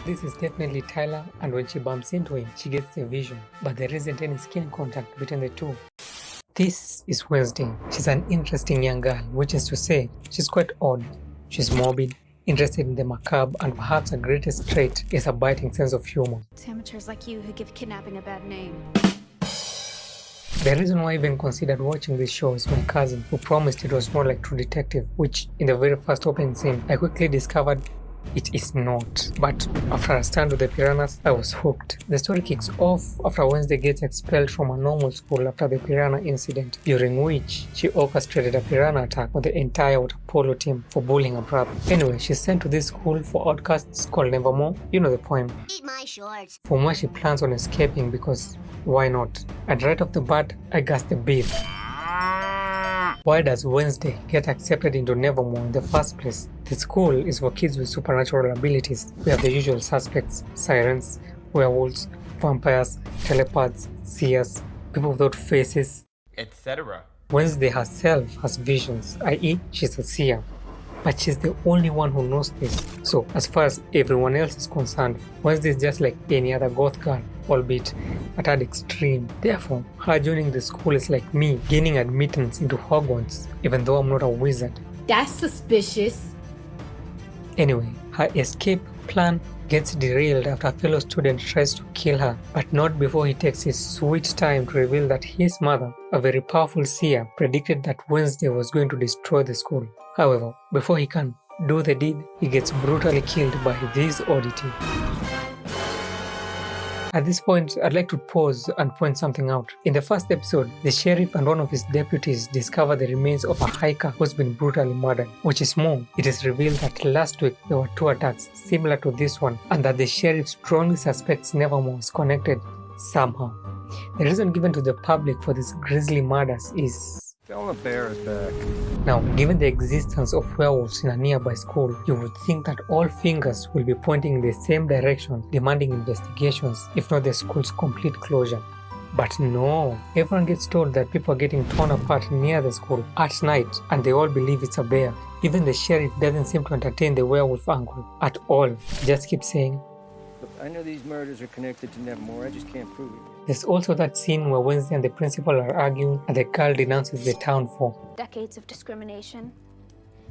This is definitely Tyler, and when she bumps into him, she gets the vision, but there isn't any skin contact between the two. This is Wednesday. She's an interesting young girl, which is to say, she's quite odd. She's morbid, interested in the macabre, and perhaps her greatest trait is a biting sense of humor. It's amateurs like you who give kidnapping a bad name. The reason why I even considered watching this show is my cousin, who promised it was more like True Detective, which in the very first opening scene, I quickly discovered it is not. But after a stand with the piranhas, I was hooked. The story kicks off after Wednesday gets expelled from a normal school after the piranha incident, during which she orchestrated a piranha attack on the entire water polo team for bullying her brother. Anyway, she's sent to this school for outcasts called Nevermore. You know the poem. Eat my shorts. From where she plans on escaping because why not? And right off the bat, I gassed the beef. Why does Wednesday get accepted into Nevermore in the first place? The school is for kids with supernatural abilities. We have the usual suspects: sirens, werewolves, vampires, telepaths, seers, people without faces, etc. Wednesday herself has visions, i.e. she's a seer. But she's the only one who knows this. So as far as everyone else is concerned, Wednesday is just like any other goth girl, albeit at an extreme. Therefore, her joining the school is like me gaining admittance into Hogwarts, even though I'm not a wizard. That's suspicious. Anyway, her escape plan gets derailed after a fellow student tries to kill her, but not before he takes his sweet time to reveal that his mother, a very powerful seer, predicted that Wednesday was going to destroy the school. However, before he can do the deed, he gets brutally killed by this oddity. At this point, I'd like to pause and point something out. In the first episode, the sheriff and one of his deputies discover the remains of a hiker who's been brutally murdered. Which is more, it is revealed that last week there were 2 attacks similar to this one, and that the sheriff strongly suspects Nevermore is connected somehow. The reason given to the public for these grisly murders is... Tell the bear is back. Now, given the existence of werewolves in a nearby school, you would think that all fingers will be pointing in the same direction, demanding investigations, if not the school's complete closure. But no, everyone gets told that people are getting torn apart near the school at night, and they all believe it's a bear. Even the sheriff doesn't seem to entertain the werewolf angle at all. He just keeps saying, "Look, I know these murders are connected to Nevermore, I just can't prove it." There's also that scene where Wednesday and the principal are arguing and the girl denounces the town for Decades of discrimination.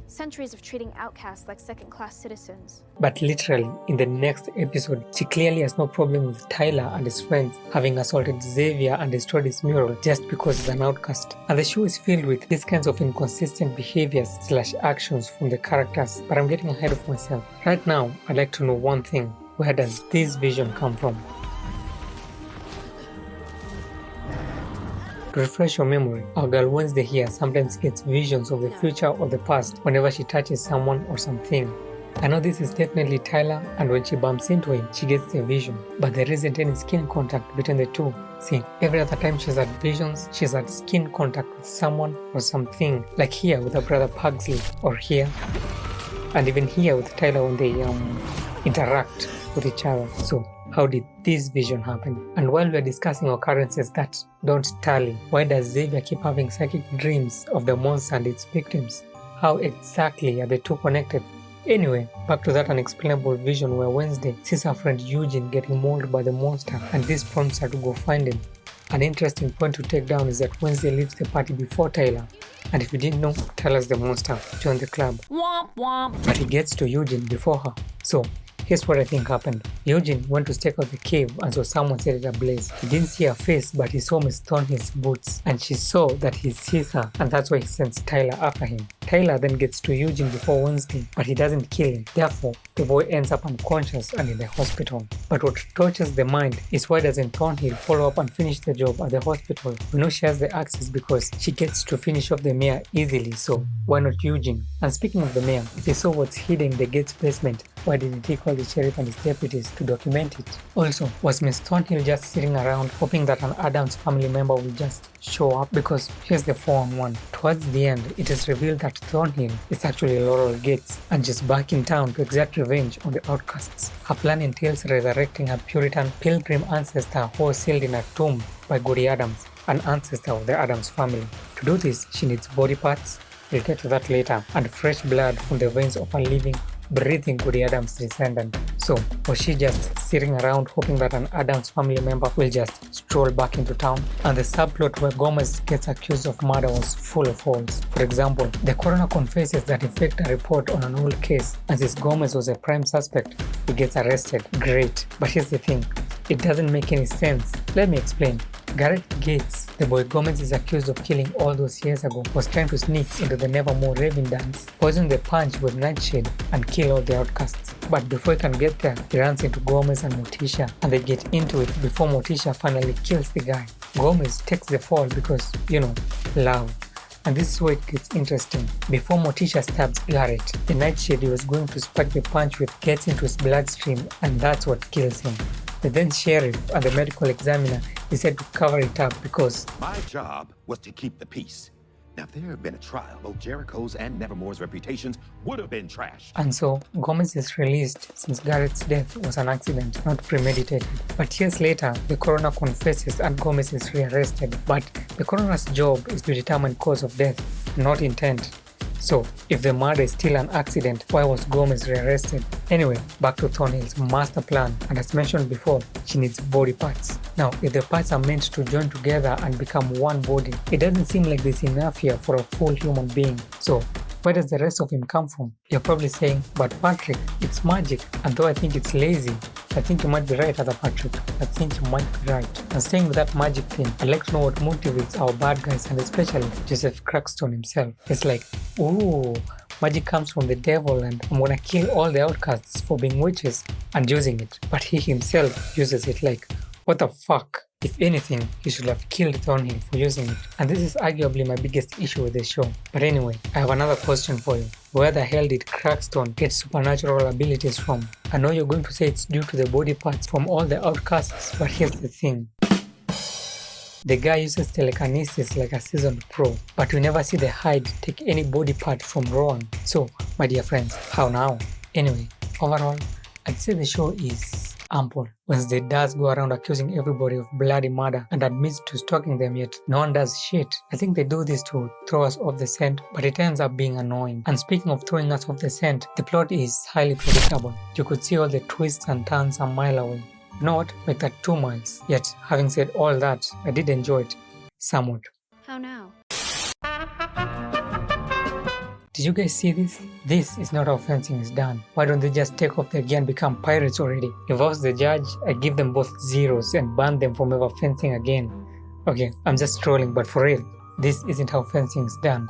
Centuries of treating outcasts like second-class citizens. But literally, in the next episode, she clearly has no problem with Tyler and his friends having assaulted Xavier and destroyed his mural just because he's an outcast. And the show is filled with these kinds of inconsistent behaviors / actions from the characters, but I'm getting ahead of myself. Right now, I'd like to know one thing. Where does this vision come from? To refresh your memory, our girl Wednesday here sometimes gets visions of the future or the past whenever she touches someone or something. I know this is definitely Tyler, and when she bumps into him, she gets the vision, but there isn't any skin contact between the two. See, every other time she's had visions, she's had skin contact with someone or something, like here with her brother Pugsley, or here, and even here with Tyler when they interact with each other. So, how did this vision happen? And while we're discussing occurrences that don't tally, why does Xavier keep having psychic dreams of the monster and its victims? How exactly are the two connected? Anyway, back to that unexplainable vision where Wednesday sees her friend Eugene getting mauled by the monster, and this prompts her to go find him. An interesting point to take down is that Wednesday leaves the party before Tyler. And if you didn't know, Tyler's the monster, join the club. Womp womp. But he gets to Eugene before her. So, here's what I think happened. Eugene went to stake out the cave and saw someone set it ablaze. He didn't see her face, but he saw Miss Thornhill's boots, and she saw that he sees her, and that's why he sends Tyler after him. Tyler then gets to Eugene before Wednesday, but he doesn't kill him. Therefore, the boy ends up unconscious and in the hospital. But what tortures the mind is why doesn't Thornhill follow up and finish the job at the hospital? We know she has the access because she gets to finish off the mayor easily, so why not Eugene? And speaking of the mayor, if he saw what's hidden in the gate's basement, why didn't he call the sheriff and his deputies to document it? Also, was Miss Thornhill just sitting around hoping that an Addams family member will just show up? Because here's the 4-on-1. Towards the end, it is revealed that Thornhill is actually Laurel Gates and just back in town to exact revenge on the outcasts. Her plan entails resurrecting her Puritan pilgrim ancestor who was sealed in a tomb by Goody Addams, an ancestor of the Addams family. To do this, she needs body parts, we'll get to that later, and fresh blood from the veins of a living breathing Woody Adams' descendant. So, was she just sitting around hoping that an Adams family member will just stroll back into town? And the subplot where Gomez gets accused of murder was full of holes. For example, the coroner confesses that he faked a report on an old case, and since Gomez was a prime suspect, he gets arrested. Great. But here's the thing, it doesn't make any sense. Let me explain. Garrett Gates, the boy Gomez is accused of killing all those years ago, was trying to sneak into the Nevermore raving dance, poison the punch with nightshade, and kill all the outcasts. But before he can get there, he runs into Gomez and Morticia, and they get into it before Morticia finally kills the guy. Gomez takes the fall because, love. And this is where it gets interesting. Before Morticia stabs Garrett, the nightshade he was going to spike the punch with gets into his bloodstream, and that's what kills him. The then sheriff and the medical examiner decided to cover it up because my job was to keep the peace. Now, if there had been a trial, both Jericho's and Nevermore's reputations would have been trashed. And so, Gomez is released since Garrett's death was an accident, not premeditated. But years later, the coroner confesses and Gomez is rearrested. But the coroner's job is to determine cause of death, not intent. So, if the murder is still an accident, why was Gomez rearrested? Anyway, back to Thornhill's master plan, and as mentioned before, she needs body parts. Now, if the parts are meant to join together and become one body, it doesn't seem like there's enough here for a full human being. So, where does the rest of him come from? You're probably saying, but Patrick, it's magic, and though I think it's lazy, I think you might be right, other Patrick. I think you might be right. And staying with that magic thing, I'd like to know what motivates our bad guys, and especially Joseph Crackstone himself. It's like, ooh, magic comes from the devil and I'm gonna kill all the outcasts for being witches and using it. But he himself uses it like, what the fuck? If anything, he should have killed Thornhill for using it. And this is arguably my biggest issue with the show. But anyway, I have another question for you. Where the hell did Crackstone get supernatural abilities from? I know you're going to say it's due to the body parts from all the outcasts, but here's the thing. The guy uses telekinesis like a seasoned pro, but we never see the Hyde take any body part from Rowan. So, my dear friends, how now? Anyway, overall, I'd say the show is ample. Wednesday does go around accusing everybody of bloody murder and admits to stalking them, yet no one does shit. I think they do this to throw us off the scent, but it ends up being annoying. And speaking of throwing us off the scent, the plot is highly predictable. You could see all the twists and turns a mile away. You know what? Make that 2 miles. Yet, having said all that, I did enjoy it. Somewhat. How now? Did you guys see this? This is not how fencing is done. Why don't they just take off their gear and become pirates already? If I was the judge, I'd give them both zeros and ban them from ever fencing again. Okay, I'm just trolling, but for real, this isn't how fencing is done.